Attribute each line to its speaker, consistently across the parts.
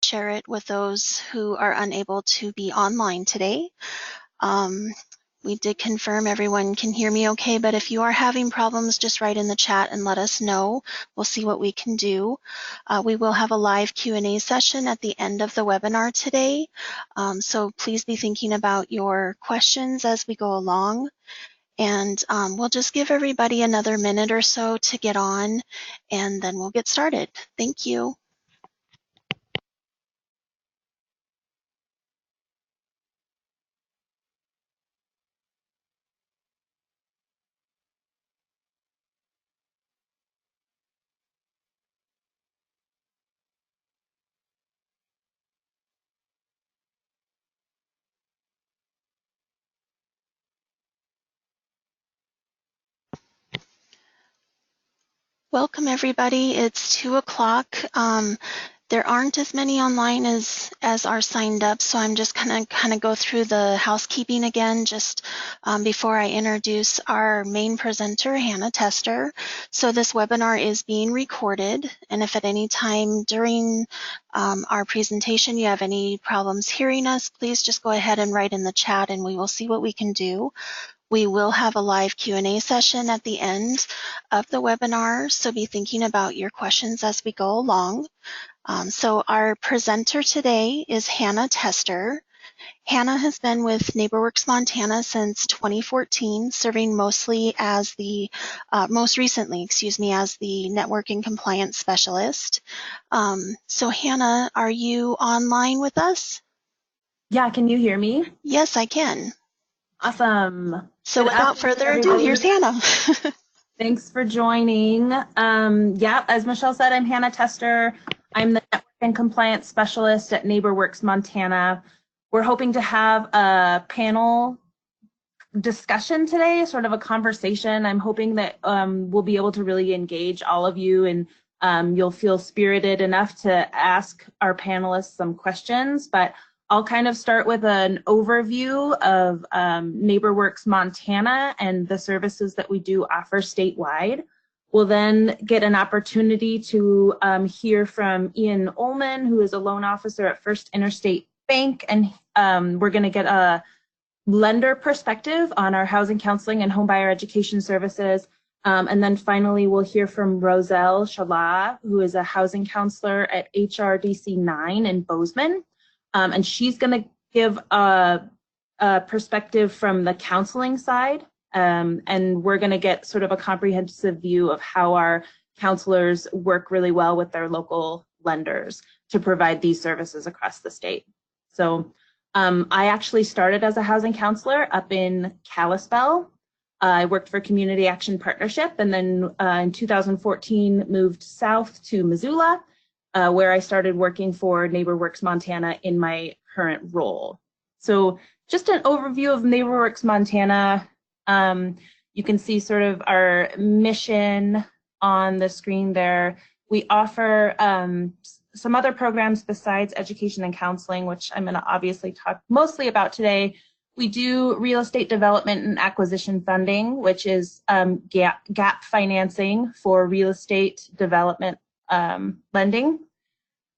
Speaker 1: share it with those who are unable to be online today. We did confirm everyone can hear me okay, but if you are having problems, just write in the chat and let us know. We'll see what we can do. We will have a live Q&A session at the end of the webinar today, so please be thinking about your questions as we go along. And we'll just give everybody another minute or so to get on, and then we'll get started. Thank you. Welcome, everybody. It's 2 o'clock. There aren't as many online as are signed up, so I'm just kind of go through the housekeeping again just before I introduce our main presenter, Hanna Tester. So this webinar is being recorded, and if at any time during our presentation you have any problems hearing us, please just go ahead and write in the chat and we will see what we can do. We will have a live Q&A session at the end of the webinar, so be thinking about your questions as we go along. So our presenter today is Hanna Tester. Hanna has been with Neighborworks Montana since 2014, serving most recently as the Network and Compliance Specialist. So Hanna, are you online with us?
Speaker 2: Yeah, can you hear me?
Speaker 1: Yes, I can.
Speaker 2: Awesome.
Speaker 1: So without further ado, here's Hanna.
Speaker 2: Thanks for joining. Yeah, as Michelle said, I'm Hanna Tester. I'm the Network and Compliance Specialist at Neighborworks Montana. We're hoping to have a panel discussion today, sort of a conversation. I'm hoping that we'll be able to really engage all of you, and you'll feel spirited enough to ask our panelists some questions. But I'll kind of start with an overview of Neighborworks Montana and the services that we do offer statewide. We'll then get an opportunity to hear from Ian Ullman, who is a loan officer at First Interstate Bank, and we're going to get a lender perspective on our housing counseling and homebuyer education services. And then finally, we'll hear from Roselle Shallah, who is a housing counselor at HRDC 9 in Bozeman. And she's going to give a perspective from the counseling side. And we're going to get sort of a comprehensive view of how our counselors work really well with their local lenders to provide these services across the state. So I actually started as a housing counselor up in Kalispell. I worked for Community Action Partnership, and then in 2014 moved south to Missoula, where I started working for Neighborworks Montana in my current role. So just an overview of Neighborworks Montana. You can see sort of our mission on the screen there. We offer some other programs besides education and counseling, which I'm going to obviously talk mostly about today. We do real estate development and acquisition funding, which is gap financing for real estate development lending.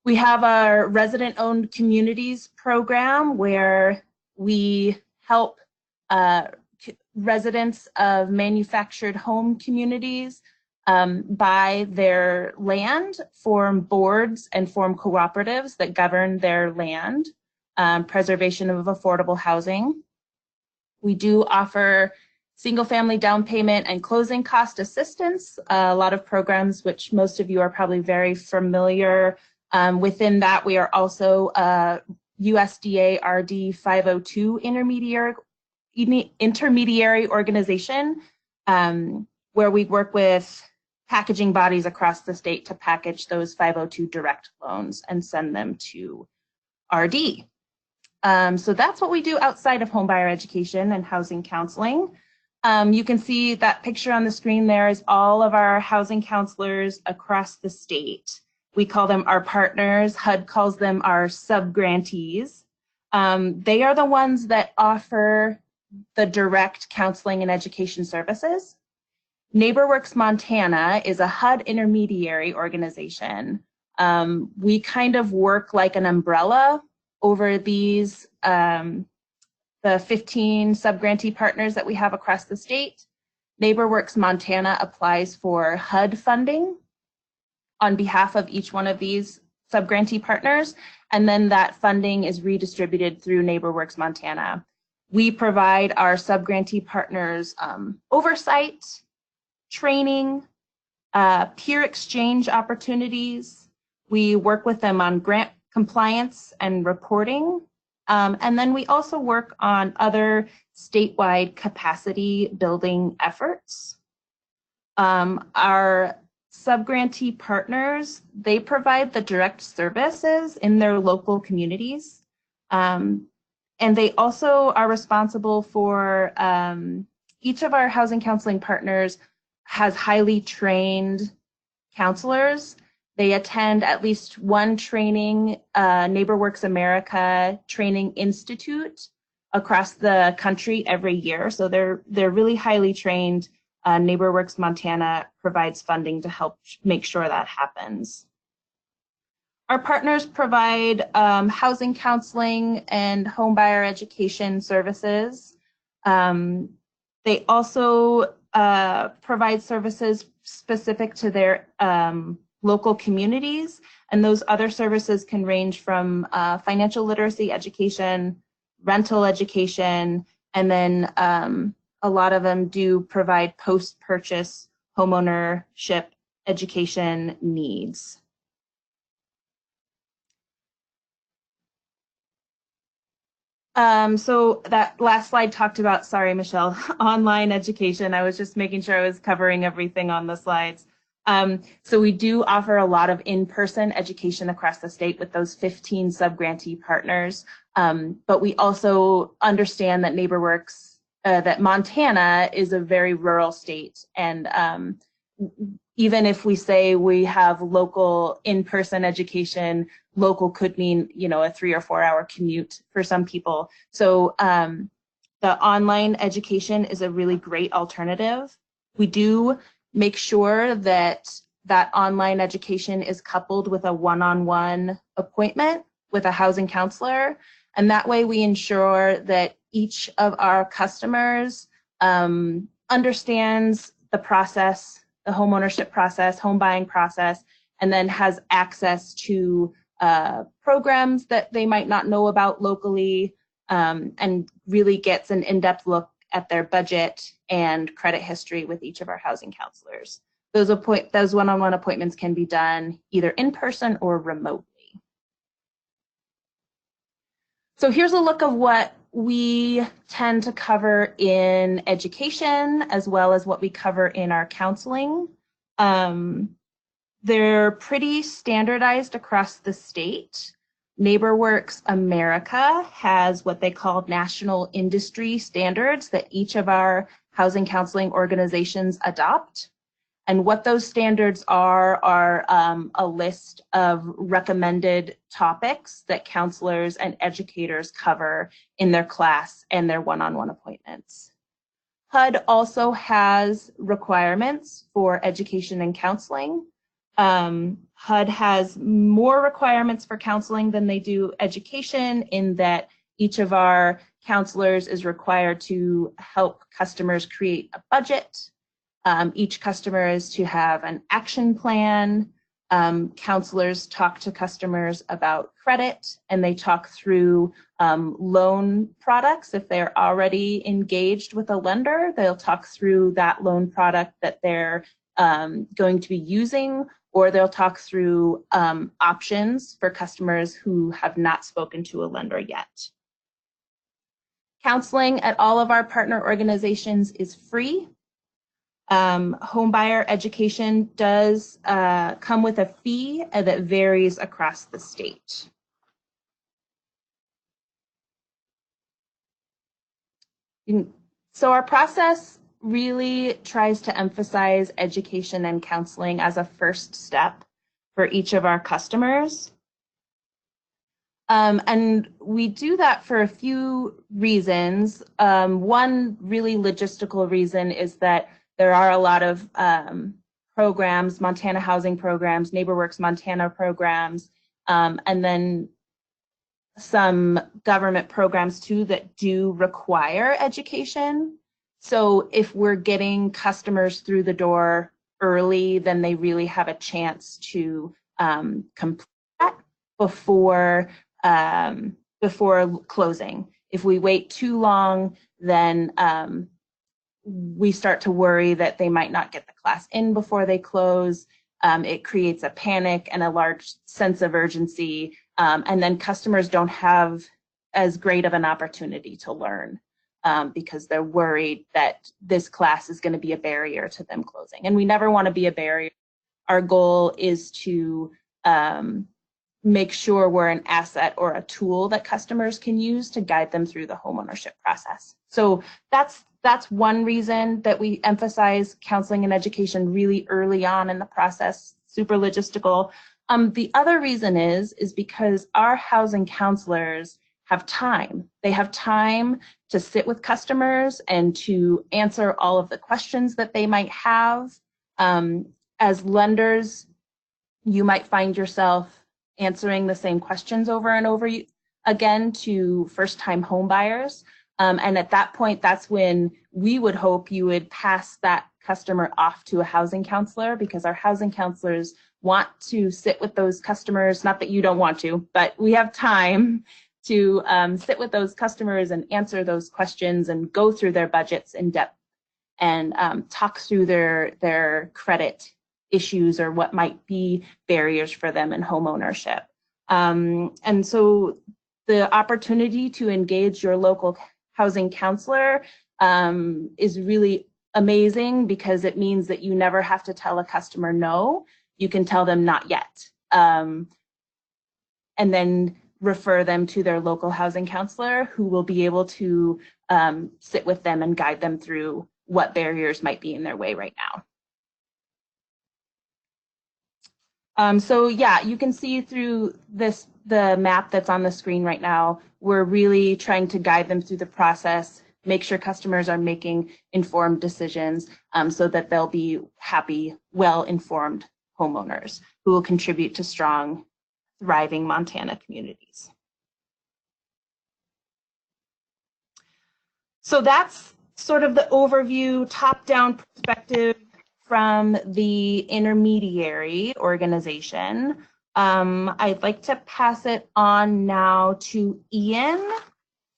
Speaker 2: We have our resident-owned communities program where we help residents of manufactured home communities buy their land, form boards, and form cooperatives that govern their land, preservation of affordable housing. We do offer single-family down payment and closing cost assistance, a lot of programs which most of you are probably very familiar. Within that, we are also a USDA RD 502 intermediary organization, where we work with packaging bodies across the state to package those 502 direct loans and send them to RD. So that's what we do outside of homebuyer education and housing counseling. You can see that picture on the screen there is all of our housing counselors across the state. We call them our partners. HUD calls them our sub-grantees. They are the ones that offer the direct counseling and education services. Neighborworks Montana is a HUD intermediary organization We kind of work like an umbrella over these, the 15 subgrantee partners that we have across the state. Neighborworks Montana applies for HUD funding on behalf of each one of these subgrantee partners, and then that funding is redistributed through Neighborworks Montana. We provide our subgrantee partners oversight, training, peer exchange opportunities. We work with them on grant compliance and reporting. And then we also work on other statewide capacity building efforts. Our subgrantee partners, they provide the direct services in their local communities. And they also are responsible for, each of our housing counseling partners has highly trained counselors. They attend at least one training, Neighborworks America Training Institute across the country every year. So they're really highly trained. Neighborworks Montana provides funding to help make sure that happens. Our partners provide housing counseling and homebuyer education services. They also provide services specific to their local communities, and those other services can range from financial literacy education, rental education, and then a lot of them do provide post-purchase homeownership education needs. So that last slide talked about, sorry, Michelle, online education. I was just making sure I was covering everything on the slides. So we do offer a lot of in-person education across the state with those 15 sub-grantee partners. But we also understand that Neighborworks, that Montana is a very rural state. And even if we say we have local in-person education, local could mean, you know, a 3 or 4 hour commute for some people. So the online education is a really great alternative. We do make sure that that online education is coupled with a one-on-one appointment with a housing counselor. And that way we ensure that each of our customers understands the process, the homeownership process, home buying process, and then has access to programs that they might not know about locally, and really gets an in-depth look at their budget and credit history with each of our housing counselors. Those one-on-one appointments can be done either in person or remotely. So here's a look of what we tend to cover in education, as well as what we cover in our counseling. They're pretty standardized across the state. Neighborworks America has what they call national industry standards that each of our housing counseling organizations adopt. And what those standards are a list of recommended topics that counselors and educators cover in their class and their one-on-one appointments. HUD also has requirements for education and counseling. HUD has more requirements for counseling than they do education, in that each of our counselors is required to help customers create a budget. Each customer is to have an action plan. Counselors talk to customers about credit, and they talk through loan products. If they're already engaged with a lender, they'll talk through that loan product that they're going to be using, or they'll talk through options for customers who have not spoken to a lender yet. Counseling at all of our partner organizations is free. Homebuyer education does come with a fee that varies across the state. So our process really tries to emphasize education and counseling as a first step for each of our customers. And we do that for a few reasons. One really logistical reason is that there are a lot of programs, Montana housing programs, Neighborworks Montana programs, and then some government programs too that do require education. So if we're getting customers through the door early, then they really have a chance to complete that before closing. If we wait too long, then we start to worry that they might not get the class in before they close. It creates a panic and a large sense of urgency, and then customers don't have as great of an opportunity to learn because they're worried that this class is going to be a barrier to them closing. And we never want to be a barrier. Our goal is to make sure we're an asset or a tool that customers can use to guide them through the homeownership process. So that's one reason that we emphasize counseling and education really early on in the process, super logistical. The other reason is because our housing counselors have time. They have time to sit with customers and to answer all of the questions that they might have. As lenders, you might find yourself answering the same questions over and over again to first-time home buyers. And at that point, that's when we would hope you would pass that customer off to a housing counselor, because our housing counselors want to sit with those customers. Not that you don't want to, but we have time to sit with those customers and answer those questions and go through their budgets in depth and talk through their credit issues or what might be barriers for them in home ownership. And so the opportunity to engage your local housing counselor is really amazing, because it means that you never have to tell a customer no. You can tell them not yet, and then refer them to their local housing counselor, who will be able to sit with them and guide them through what barriers might be in their way right now. So yeah, you can see through the map that's on the screen right now, we're really trying to guide them through the process, make sure customers are making informed decisions so that they'll be happy, well-informed homeowners who will contribute to strong, thriving Montana communities. So that's sort of the overview, top-down perspective from the intermediary organization. I'd like to pass it on now to Ian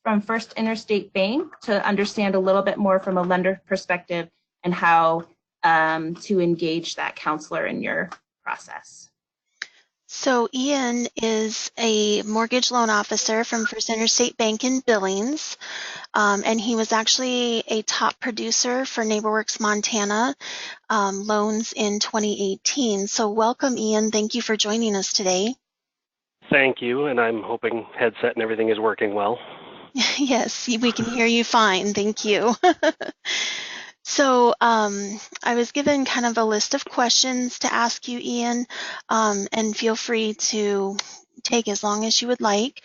Speaker 2: from First Interstate Bank to understand a little bit more from a lender perspective and how to engage that counselor in your process.
Speaker 1: So Ian is a mortgage loan officer from First Interstate Bank in Billings, and he was actually a top producer for Neighborworks Montana loans in 2018. So welcome, Ian. Thank you for joining us today.
Speaker 3: Thank you, and I'm hoping headset and everything is working well.
Speaker 1: Yes, we can hear you fine. Thank you. So I was given kind of a list of questions to ask you, Ian, and feel free to take as long as you would like.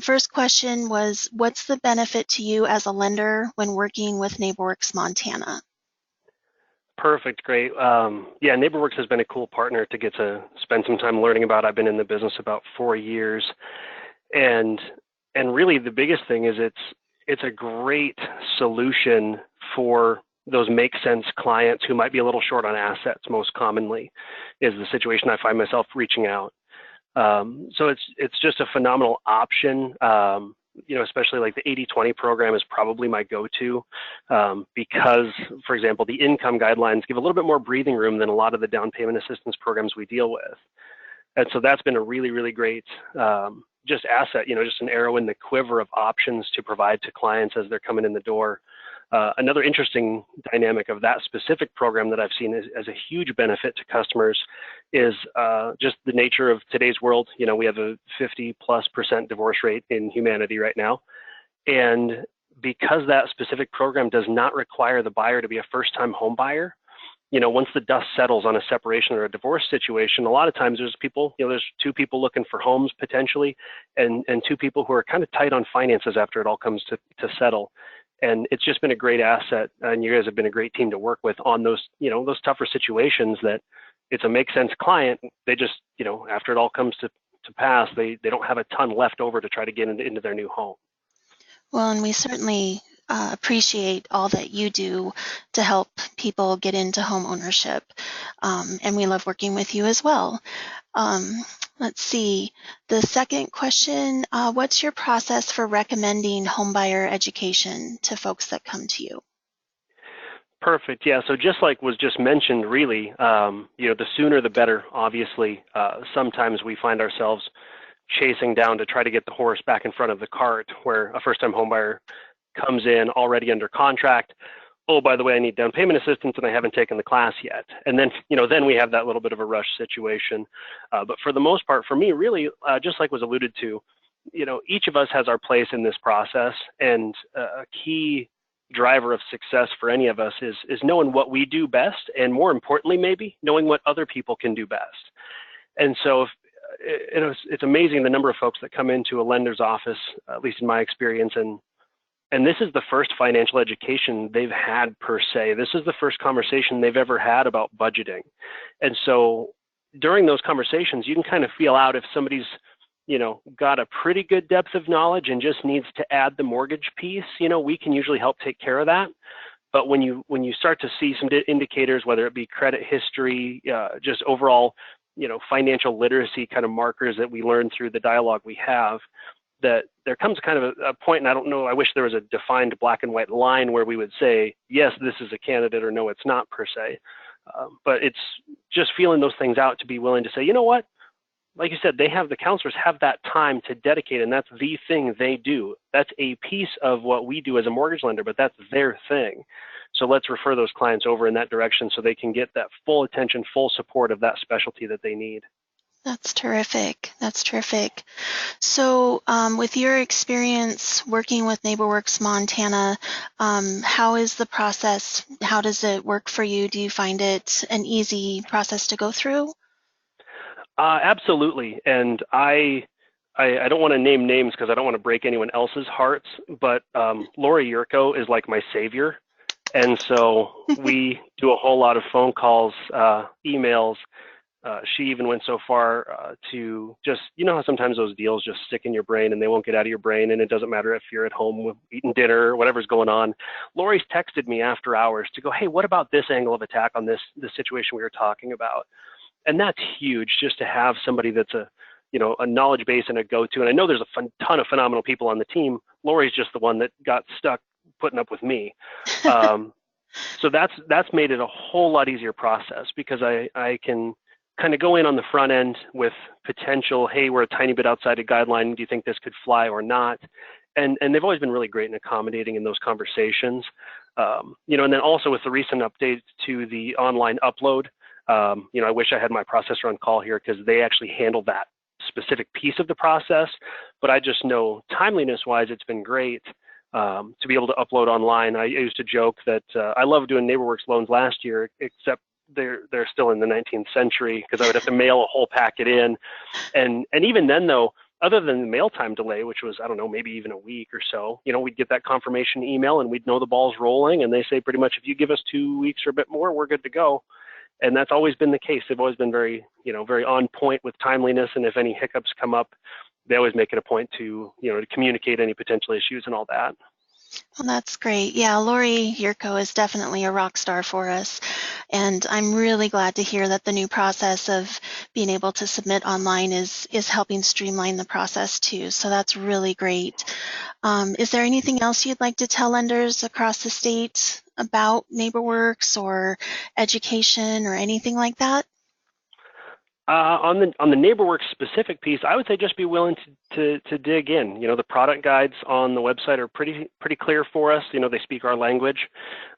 Speaker 1: First question was, what's the benefit to you as a lender when working with Neighborworks Montana?
Speaker 3: Perfect, great. Yeah, Neighborworks has been a cool partner to get to spend some time learning about. I've been in the business about 4 years, and really the biggest thing is it's a great solution for those make sense clients who might be a little short on assets. Most commonly is the situation I find myself reaching out. So it's just a phenomenal option. You know, especially like the 80-20 program is probably my go-to because, for example, the income guidelines give a little bit more breathing room than a lot of the down payment assistance programs we deal with. And so that's been a really, really great just asset, you know, just an arrow in the quiver of options to provide to clients as they're coming in the door. Another interesting dynamic of that specific program that I've seen as a huge benefit to customers is just the nature of today's world. You know, we have a 50+% divorce rate in humanity right now. And because that specific program does not require the buyer to be a first-time home buyer, you know, once the dust settles on a separation or a divorce situation, a lot of times there's people, you know, there's two people looking for homes potentially, and two people who are kind of tight on finances after it all comes to settle. And it's just been a great asset, and you guys have been a great team to work with on those, those tougher situations that it's a make sense client. They just, after it all comes to pass, they don't have a ton left over to try to get into their new home.
Speaker 1: Well, and we certainly appreciate all that you do to help people get into home ownership. And we love working with you as well. Let's see. The second question, what's your process for recommending homebuyer education to folks that come to you?
Speaker 3: Perfect. Yeah. So just like was just mentioned, really, the sooner the better, obviously. Sometimes we find ourselves chasing down to try to get the horse back in front of the cart, where a first-time homebuyer comes in already under contract. Oh, by the way, I need down payment assistance and I haven't taken the class yet. And then, then we have that little bit of a rush situation. But for the most part, for me, really, just like was alluded to, each of us has our place in this process, and a key driver of success for any of us is knowing what we do best, and more importantly, maybe knowing what other people can do best. And so it's amazing the number of folks that come into a lender's office, at least in my experience, and this is the first financial education they've had per se. This is the first conversation they've ever had about budgeting. And so during those conversations, you can kind of feel out if somebody's, got a pretty good depth of knowledge and just needs to add the mortgage piece. We can usually help take care of that. But when you start to see some indicators, whether it be credit history, just overall, financial literacy kind of markers that we learn through the dialogue we have, that there comes kind of a point, and I don't know, I wish there was a defined black and white line where we would say, yes, this is a candidate, or no, it's not per se. But it's just feeling those things out to be willing to say, you know what, like you said, the counselors have that time to dedicate, and that's the thing they do. That's a piece of what we do as a mortgage lender, but that's their thing. So let's refer those clients over in that direction so they can get that full attention, full support of that specialty that they need.
Speaker 1: That's terrific. That's terrific. So with your experience working with Neighborworks Montana, how is the process? How does it work for you? Do you find it an easy process to go through?
Speaker 3: Absolutely. And I don't want to name names because I don't want to break anyone else's hearts, but Lori Yurko is like my savior. And so we do a whole lot of phone calls, emails. She even went so far to just, how sometimes those deals just stick in your brain and they won't get out of your brain, and it doesn't matter if you're at home eating dinner or whatever's going on. Lori's texted me after hours to go, hey, what about this angle of attack on this situation we were talking about? And that's huge, just to have somebody that's a knowledge base and a go-to. And I know there's a ton of phenomenal people on the team. Lori's just the one that got stuck putting up with me. So that's made it a whole lot easier process, because I can kind of go in on the front end with potential, hey, we're a tiny bit outside a guideline. Do you think this could fly or not? And they've always been really great and accommodating in those conversations. And then also with the recent updates to the online upload, I wish I had my processor on call here, because they actually handle that specific piece of the process. But I just know timeliness-wise, it's been great to be able to upload online. I used to joke that I loved doing Neighborworks loans last year, except they're still in the 19th century, because I would have to mail a whole packet in. And even then, though, other than the mail time delay, which was, I don't know, maybe even a week or so, we'd get that confirmation email and we'd know the ball's rolling. And they say pretty much, if you give us 2 weeks or a bit more, we're good to go. And that's always been the case. They've always been very, very on point with timeliness. And if any hiccups come up, they always make it a point to, to communicate any potential issues and all that.
Speaker 1: Well, that's great. Yeah, Lori Yurko is definitely a rock star for us. And I'm really glad to hear that the new process of being able to submit online is helping streamline the process too. So that's really great. Is there anything else you'd like to tell lenders across the state about Neighborworks or education or anything like that?
Speaker 3: On the Neighborworks specific piece, I would say just be willing to dig in. The product guides on the website are pretty clear for us. They speak our language.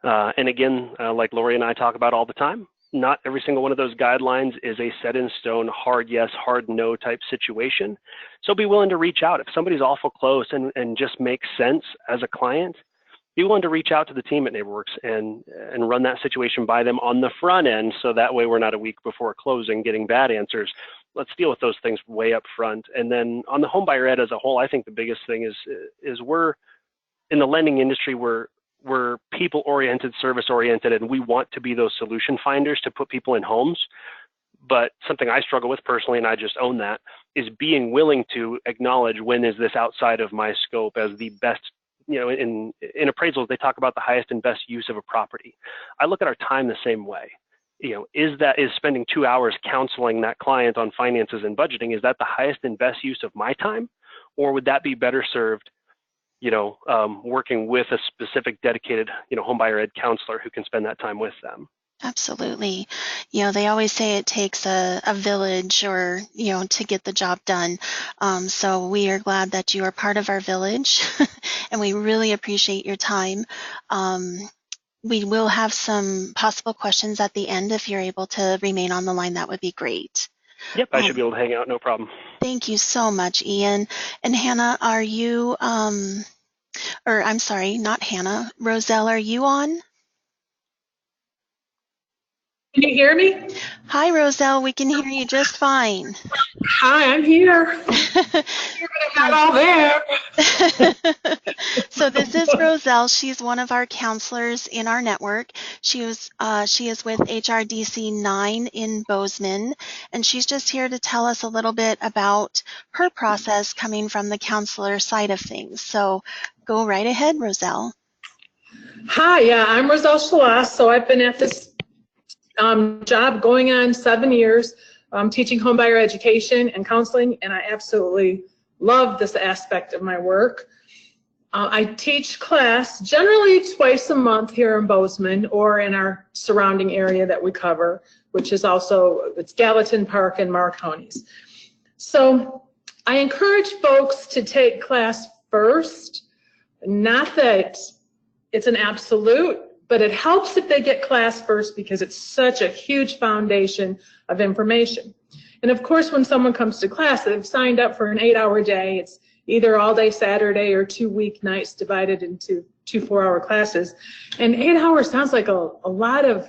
Speaker 3: And again, like Lori and I talk about all the time, not every single one of those guidelines is a set in stone, hard yes, hard no type situation. So be willing to reach out. If somebody's awful close and just makes sense as a client, be willing to reach out to the team at Neighborworks and run that situation by them on the front end, so that way we're not a week before closing getting bad answers. Let's deal with those things way up front. And then on the homebuyer ed as a whole, I think the biggest thing is we're in the lending industry, we're we're people-oriented, service-oriented, and we want to be those solution finders to put people in homes. But something I struggle with personally, and I just own that, is being willing to acknowledge when is this outside of my scope as the best, you know, in appraisals, they talk about the highest and best use of a property. I look at our time the same way. You know, is spending 2 hours counseling that client on finances and budgeting, is that the highest and best use of my time? Or would that be better served, you know, working with a specific dedicated, you know, homebuyer ed counselor who can spend that time with them?
Speaker 1: Absolutely. You know, they always say it takes a village or, you know, to get the job done. So we are glad that you are part of our village and we really appreciate your time. We will have some possible questions at the end. If you're able to remain on the line, that would be great.
Speaker 3: Yep, I should be able to hang out, no problem.
Speaker 1: Thank you so much, Ian. And Hannah, are you, or I'm sorry, not Hannah, Roselle, are you on?
Speaker 4: Can you hear me?
Speaker 1: Hi, Roselle. We can hear you just fine.
Speaker 4: Hi, I'm here. I'm not all there.
Speaker 1: So this is Roselle. She's one of our counselors in our network. She is with HRDC 9 in Bozeman, and she's just here to tell us a little bit about her process coming from the counselor side of things. So go right ahead, Roselle.
Speaker 4: Hi, yeah, I'm Roselle Shallah. So I've been at this job going on 7 years, teaching homebuyer education and counseling, and I absolutely love this aspect of my work. I teach class generally twice a month here in Bozeman or in our surrounding area that we cover, which is also, it's Gallatin Park and Marr counties. So I encourage folks to take class first, not that it's an absolute, but it helps if they get class first because it's such a huge foundation of information. And of course, when someone comes to class, they've signed up for an 8-hour day. It's either all day Saturday or 2 weeknights divided into 2 4-hour classes. And 8 hours sounds like a lot of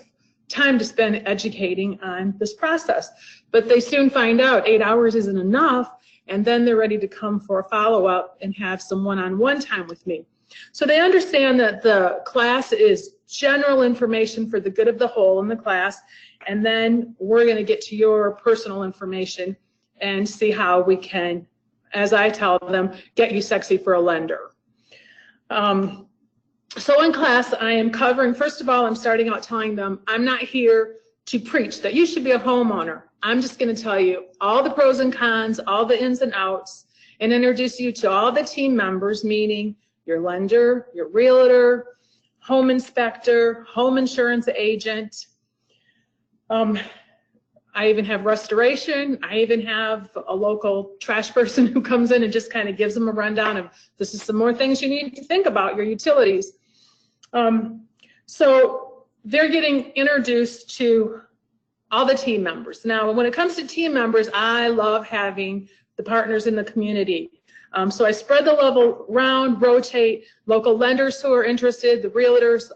Speaker 4: time to spend educating on this process. But they soon find out 8 hours isn't enough, and then they're ready to come for a follow-up and have some one-on-one time with me. So they understand that the class is general information for the good of the whole in the class, and then we're going to get to your personal information and see how we can, as I tell them, get you sexy for a lender. So in class, I am covering, first of all, I'm starting out telling them I'm not here to preach that you should be a homeowner. I'm just going to tell you all the pros and cons, all the ins and outs, and introduce you to all the team members, meaning your lender, your realtor, home inspector, home insurance agent. I even have restoration. I even have a local trash person who comes in and just kind of gives them a rundown of this is some more things you need to think about, your utilities. So they're getting introduced to all the team members. Now, when it comes to team members, I love having the partners in the community. So I spread the level around, rotate, local lenders who are interested, the realtors,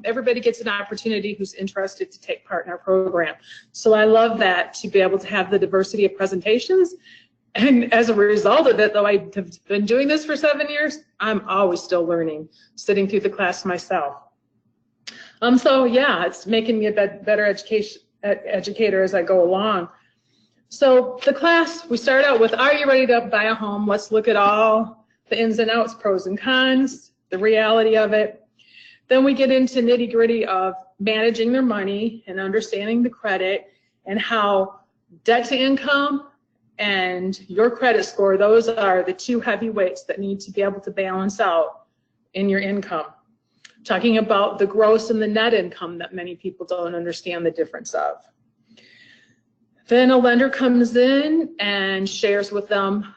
Speaker 4: everybody gets an opportunity who's interested to take part in our program. So I love that, to be able to have the diversity of presentations. And as a result of it, though I have been doing this for 7 years, I'm always still learning, sitting through the class myself. So yeah, it's making me a better educator as I go along. So the class, we start out with, are you ready to buy a home? Let's look at all the ins and outs, pros and cons, the reality of it. Then we get into nitty-gritty of managing their money and understanding the credit and how debt to income and your credit score, those are the two heavyweights that need to be able to balance out in your income. Talking about the gross and the net income that many people don't understand the difference of. Then a lender comes in and shares with them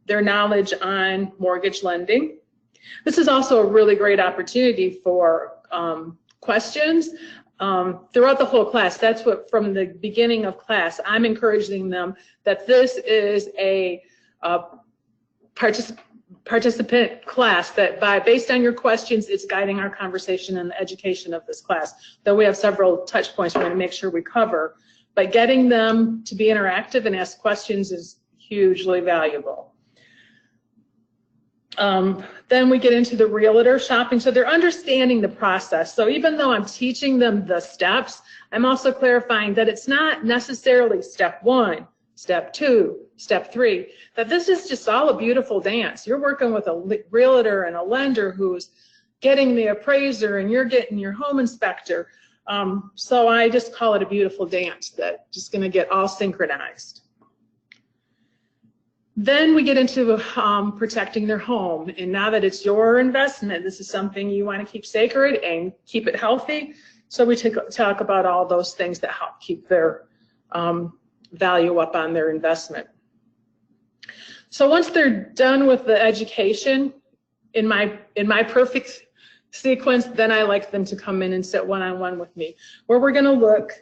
Speaker 4: their knowledge on mortgage lending. This is also a really great opportunity for questions throughout the whole class. That's what, from the beginning of class, I'm encouraging them that this is a participant class, that based on your questions, it's guiding our conversation and the education of this class. Though we have several touch points we want to make sure we cover. But getting them to be interactive and ask questions is hugely valuable. Then we get into the realtor shopping. So they're understanding the process. So even though I'm teaching them the steps, I'm also clarifying that it's not necessarily step 1, step 2, step 3, that this is just all a beautiful dance. You're working with a realtor and a lender who's getting the appraiser, and you're getting your home inspector. So I just call it a beautiful dance that's just going to get all synchronized. Then we get into protecting their home. And now that it's your investment, this is something you want to keep sacred and keep it healthy. So we talk about all those things that help keep their value up on their investment. So once they're done with the education, in my perfect sequence, then I like them to come in and sit one-on-one with me, where we're going to look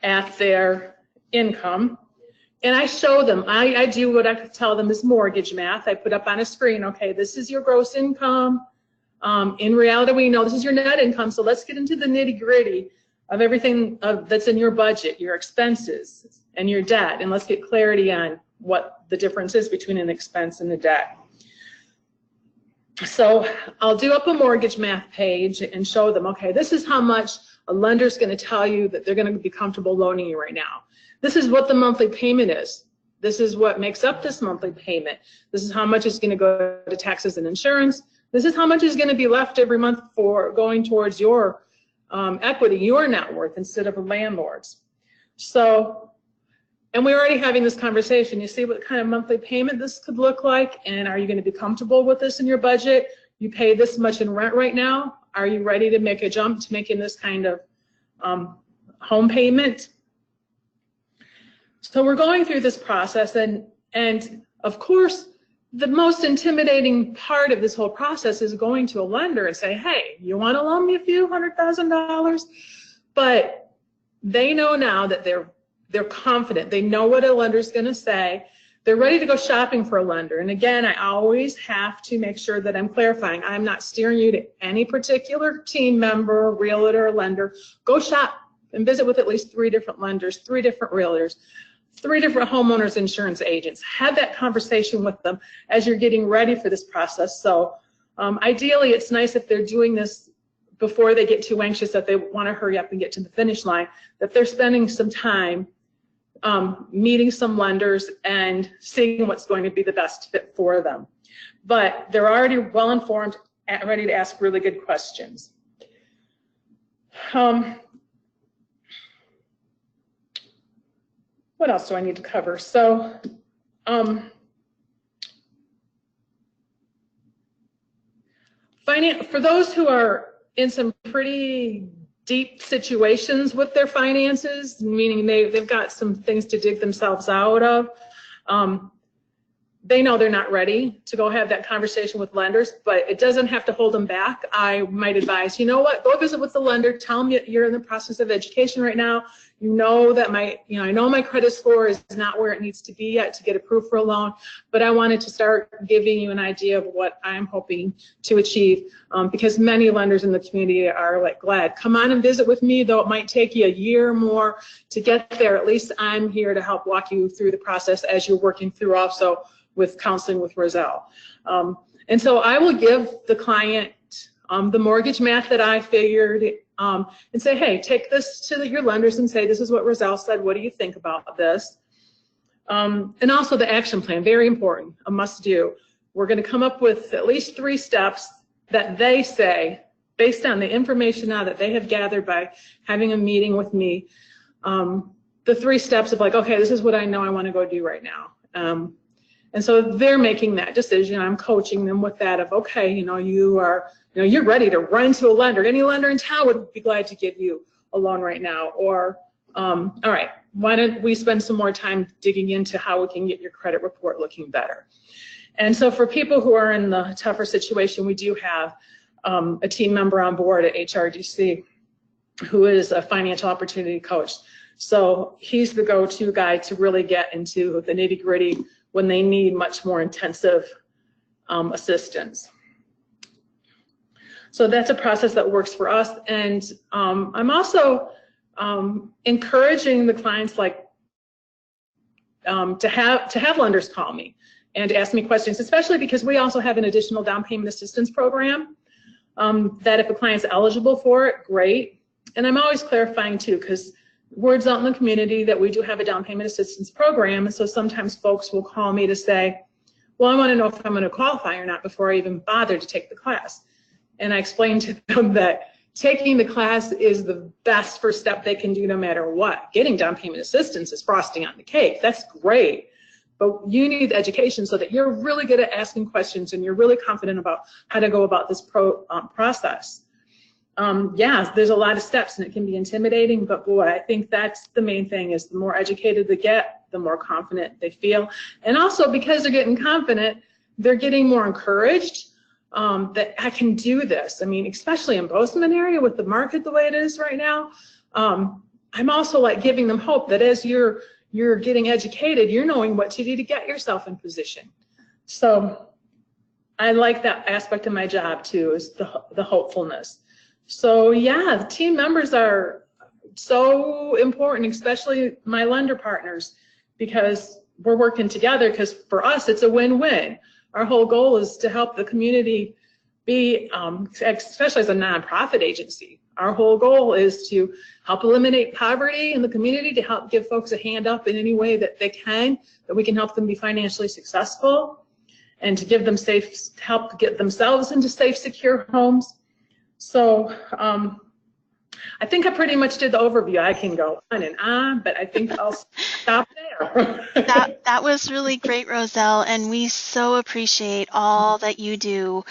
Speaker 4: at their income. And I show them, I do what I tell them is mortgage math. I put up on a screen, okay, this is your gross income. In reality, we know this is your net income. So let's get into the nitty gritty of everything that's in your budget, your expenses and your debt. And let's get clarity on what the difference is between an expense and a debt. So I'll do up a mortgage math page and show them, okay, this is how much a lender's going to tell you that they're going to be comfortable loaning you right now. This is what the monthly payment is. This is what makes up this monthly payment. This is how much is going to go to taxes and insurance. This is how much is going to be left every month for going towards your equity, your net worth, instead of a landlord's. So, and we're already having this conversation. You see what kind of monthly payment this could look like, and are you going to be comfortable with this in your budget? You pay this much in rent right now. Are you ready to make a jump to making this kind of home payment? So we're going through this process, and of course, the most intimidating part of this whole process is going to a lender and say, hey, you want to loan me a few $100,000? But they know now that they're confident. They know what a lender's going to say. They're ready to go shopping for a lender. And again, I always have to make sure that I'm clarifying. I'm not steering you to any particular team member, realtor, lender. Go shop and visit with at least 3 different lenders, 3 different realtors, 3 different homeowners insurance agents. Have that conversation with them as you're getting ready for this process. So ideally, it's nice if they're doing this before they get too anxious that they want to hurry up and get to the finish line, that they're spending some time meeting some lenders and seeing what's going to be the best fit for them. But they're already well informed and ready to ask really good questions. What else do I need to cover? So, for those who are in some pretty deep situations with their finances, meaning they've got some things to dig themselves out of, they know they're not ready to go have that conversation with lenders, but it doesn't have to hold them back. I might advise, you know what, go visit with the lender, tell them you're in the process of education right now. You know that I know my credit score is not where it needs to be yet to get approved for a loan, but I wanted to start giving you an idea of what I'm hoping to achieve, because many lenders in the community are like, glad, come on and visit with me, though it might take you a year or more to get there. At least I'm here to help walk you through the process as you're working through also with counseling with Roselle. And so I will give the client the mortgage math that I figured, and say, hey, take this to your lenders and say, this is what Roselle said. What do you think about this? And also the action plan, very important, a must do. We're going to come up with at least 3 steps that they say, based on the information now that they have gathered by having a meeting with me, the 3 steps of like, okay, this is what I know I want to go do right now. And so they're making that decision. I'm coaching them with that of, okay, you're ready to run to a lender. Any lender in town would be glad to give you a loan right now. Or, all right, why don't we spend some more time digging into how we can get your credit report looking better? And so for people who are in the tougher situation, we do have a team member on board at HRDC who is a financial opportunity coach. So he's the go-to guy to really get into the nitty-gritty when they need much more intensive assistance. So that's a process that works for us. And I'm also encouraging the clients to have lenders call me and ask me questions, especially because we also have an additional down payment assistance program that if a client's eligible for it, great. And I'm always clarifying too, because word's out in the community that we do have a down payment assistance program. And so sometimes folks will call me to say, well, I want to know if I'm going to qualify or not before I even bother to take the class. And I explained to them that taking the class is the best first step they can do no matter what. Getting down payment assistance is frosting on the cake. That's great. But you need the education so that you're really good at asking questions and you're really confident about how to go about this process. Yeah, there's a lot of steps and it can be intimidating, but boy, I think that's the main thing is the more educated they get, the more confident they feel. And also because they're getting confident, they're getting more encouraged that I can do this. I mean, especially in Bozeman area with the market the way it is right now, I'm also like giving them hope that as you're getting educated, you're knowing what to do to get yourself in position. So I like that aspect of my job too, is the hopefulness. So yeah, the team members are so important, especially my lender partners, because we're working together, because for us, it's a win-win. Our whole goal is to help the community be, especially as a nonprofit agency, our whole goal is to help eliminate poverty in the community, to help give folks a hand up in any way that they can, that we can help them be financially successful, and to give them help get themselves into safe, secure homes. So I think I pretty much did the overview. I can go on and on, but I think I'll stop there.
Speaker 1: That was really great, Roselle, and we so appreciate all that you do.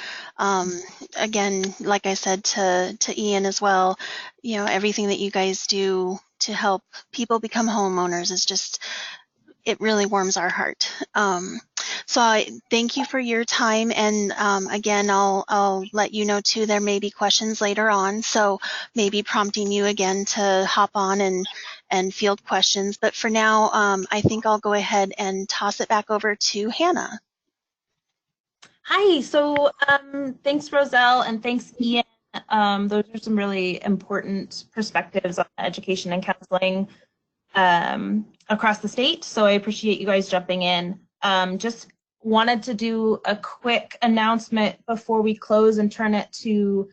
Speaker 1: Again, like I said to Ian as well, you know, everything that you guys do to help people become homeowners is just, it really warms our heart. So I thank you for your time, and again, I'll let you know too, there may be questions later on, so maybe prompting you again to hop on and field questions. But for now, I think I'll go ahead and toss it back over to Hanna.
Speaker 2: Hi, so thanks Roselle and thanks Ian. Those are some really important perspectives on education and counseling across the state, so I appreciate you guys jumping in. Just wanted to do a quick announcement before we close and turn it to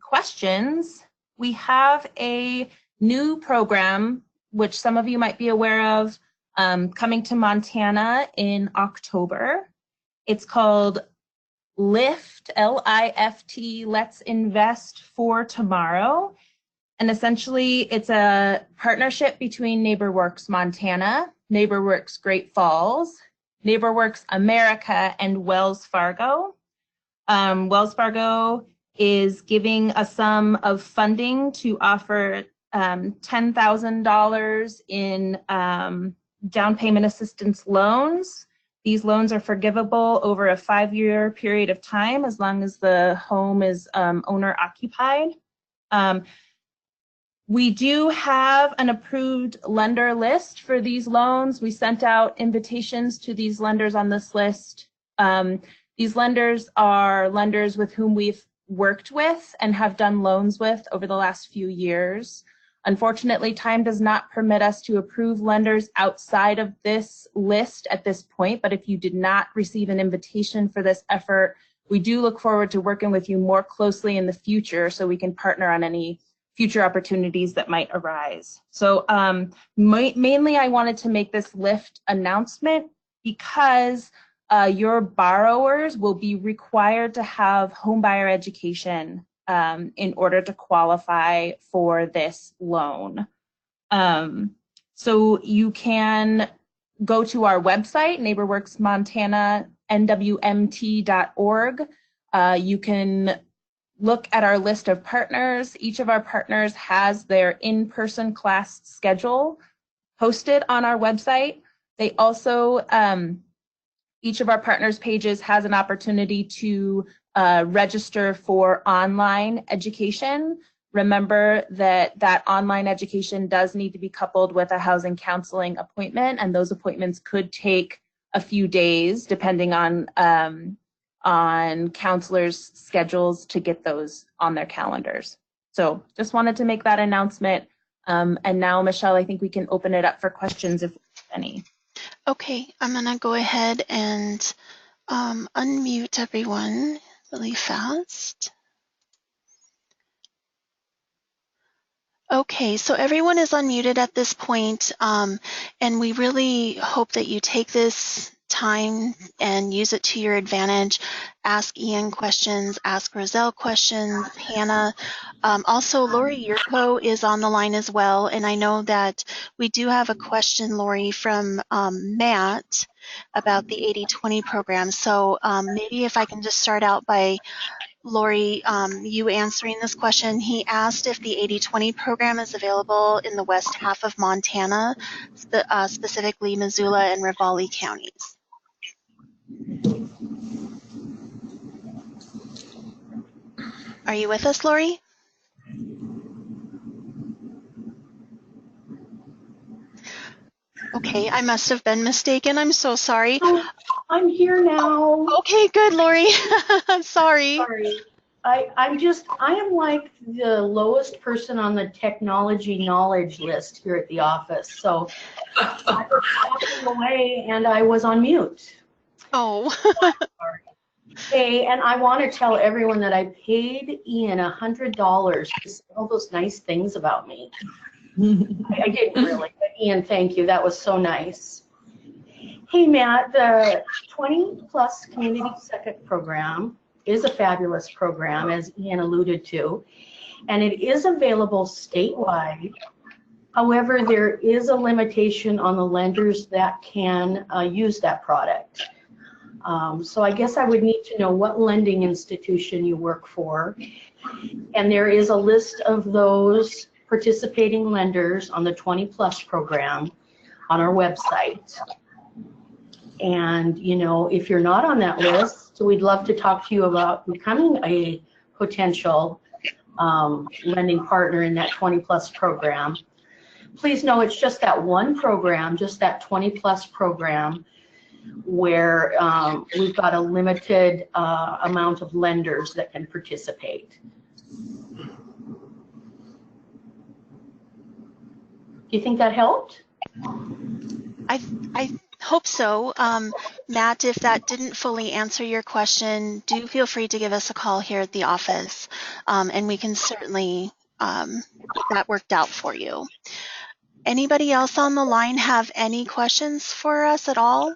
Speaker 2: questions. We have a new program, which some of you might be aware of, coming to Montana in October. It's called LIFT, L-I-F-T, Let's Invest for Tomorrow. And essentially, it's a partnership between Neighborworks Montana, Neighborworks Great Falls, Neighborworks America, and Wells Fargo. Wells Fargo is giving a sum of funding to offer $10,000 in down payment assistance loans. These loans are forgivable over a 5-year period of time as long as the home is owner occupied. We do have an approved lender list for these loans. We sent out invitations to these lenders on this list. These lenders are lenders with whom we've worked with and have done loans with over the last few years. Unfortunately, time does not permit us to approve lenders outside of this list at this point, but if you did not receive an invitation for this effort, we do look forward to working with you more closely in the future so we can partner on any future opportunities that might arise. So mainly I wanted to make this LIFT announcement because your borrowers will be required to have homebuyer education in order to qualify for this loan. So you can go to our website, Neighborworks Montana, NWMT.org. You can look at our list of partners. Each of our partners has their in-person class schedule posted on our website. They also, each of our partners' pages has an opportunity to register for online education. Remember that that online education does need to be coupled with a housing counseling appointment, and those appointments could take a few days depending on counselors' schedules to get those on their calendars. So just wanted to make that announcement. And now, Michelle, I think we can open it up for questions if any.
Speaker 1: Okay, I'm gonna go ahead and unmute everyone really fast. Okay, so everyone is unmuted at this point, and we really hope that you take this time and use it to your advantage. Ask Ian questions, ask Roselle questions, Hannah. Also, Lori Yurko is on the line as well, and I know that we do have a question, Lori, from Matt about the 80/20 program. So maybe if I can just start out by Lori, you answering this question. He asked if the 80/20 program is available in the west half of Montana, specifically Missoula and Ravalli counties. Are you with us, Lori? Okay, I must have been mistaken. I'm so sorry.
Speaker 5: Oh, I'm here now.
Speaker 1: Okay, good, Lori. Sorry.
Speaker 5: Sorry. I am like the lowest person on the technology knowledge list here at the office. So I was talking away and I was on mute.
Speaker 1: Oh.
Speaker 5: Sorry. Hey, and I want to tell everyone that I paid Ian $100 to say all those nice things about me. I didn't really, but Ian, thank you. That was so nice. Hey, Matt, the 20 Plus Community Second program is a fabulous program, as Ian alluded to, and it is available statewide. However, there is a limitation on the lenders that can use that product. So I guess I would need to know what lending institution you work for. And there is a list of those participating lenders on the 20 Plus program on our website. And, you know, if you're not on that list, we'd love to talk to you about becoming a potential lending partner in that 20 Plus program. Please know it's just that one program, just that 20 Plus program, where we've got a limited amount of lenders that can participate. Do you think that helped?
Speaker 1: I hope so. Matt, if that didn't fully answer your question, do feel free to give us a call here at the office, and we can certainly get that worked out for you. Anybody else on the line have any questions for us at all?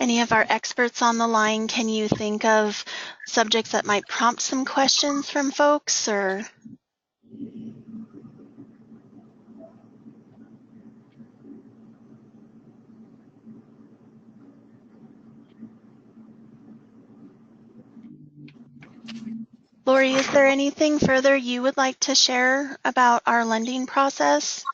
Speaker 1: Any of our experts on the line, can you think of subjects that might prompt some questions from folks, or? Lori, is there anything further you would like to share about our lending process?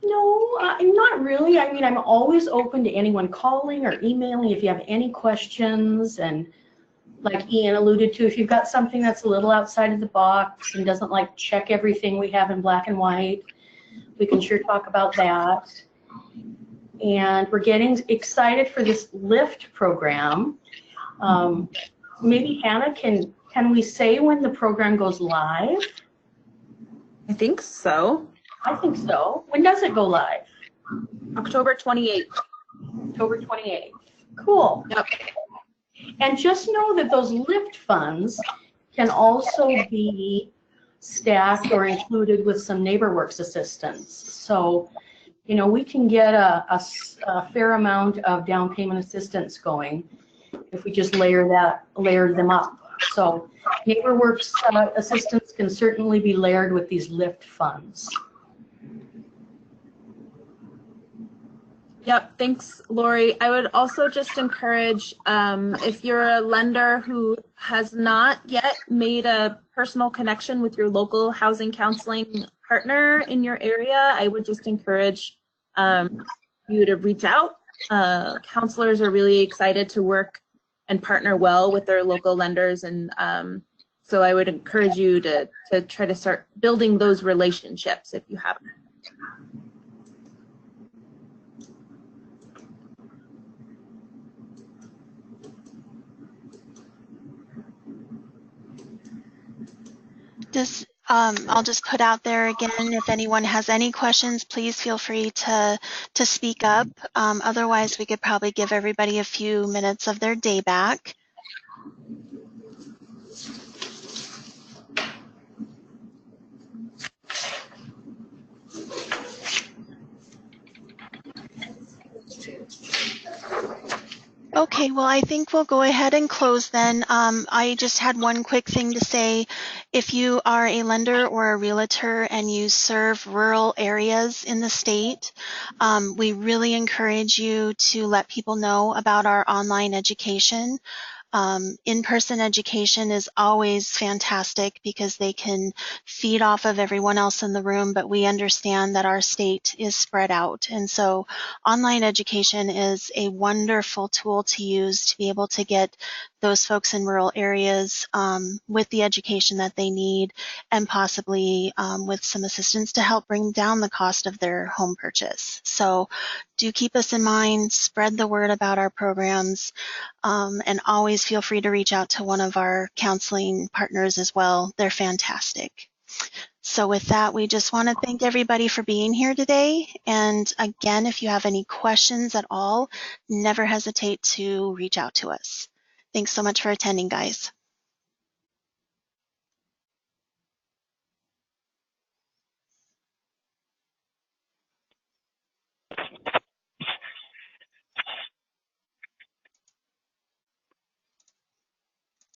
Speaker 5: No, not really. I mean, I'm always open to anyone calling or emailing if you have any questions. And like Ian alluded to, if you've got something that's a little outside of the box and doesn't like check everything we have in black and white, we can sure talk about that. And we're getting excited for this LIFT program. Maybe Hannah, can we say when the program goes live?
Speaker 2: I think so.
Speaker 5: I think so. When does it go live?
Speaker 2: October 28th.
Speaker 5: October 28th. Cool.
Speaker 2: Yep.
Speaker 5: And just know that those LIFT funds can also be stacked or included with some Neighborworks assistance. So, you know, we can get a fair amount of down payment assistance going if we just layer them up. So Neighborworks assistance can certainly be layered with these LIFT funds.
Speaker 2: Yep, thanks, Lori. I would also just encourage, if you're a lender who has not yet made a personal connection with your local housing counseling partner in your area, I would just encourage you to reach out. Counselors are really excited to work and partner well with their local lenders, and So I would encourage you to try to start building those relationships if you haven't.
Speaker 1: I'll just put out there again, if anyone has any questions, please feel free to speak up. Otherwise, we could probably give everybody a few minutes of their day back. Okay, well, I think we'll go ahead and close then. I just had one quick thing to say. If you are a lender or a realtor and you serve rural areas in the state, we really encourage you to let people know about our online education. In-person education is always fantastic because they can feed off of everyone else in the room, but we understand that our state is spread out. And so online education is a wonderful tool to use to be able to get those folks in rural areas with the education that they need, and possibly with some assistance to help bring down the cost of their home purchase. So do keep us in mind, spread the word about our programs, and always feel free to reach out to one of our counseling partners as well. They're fantastic. So with that, we just want to thank everybody for being here today. And again, if you have any questions at all, never hesitate to reach out to us. Thanks so much for attending, guys.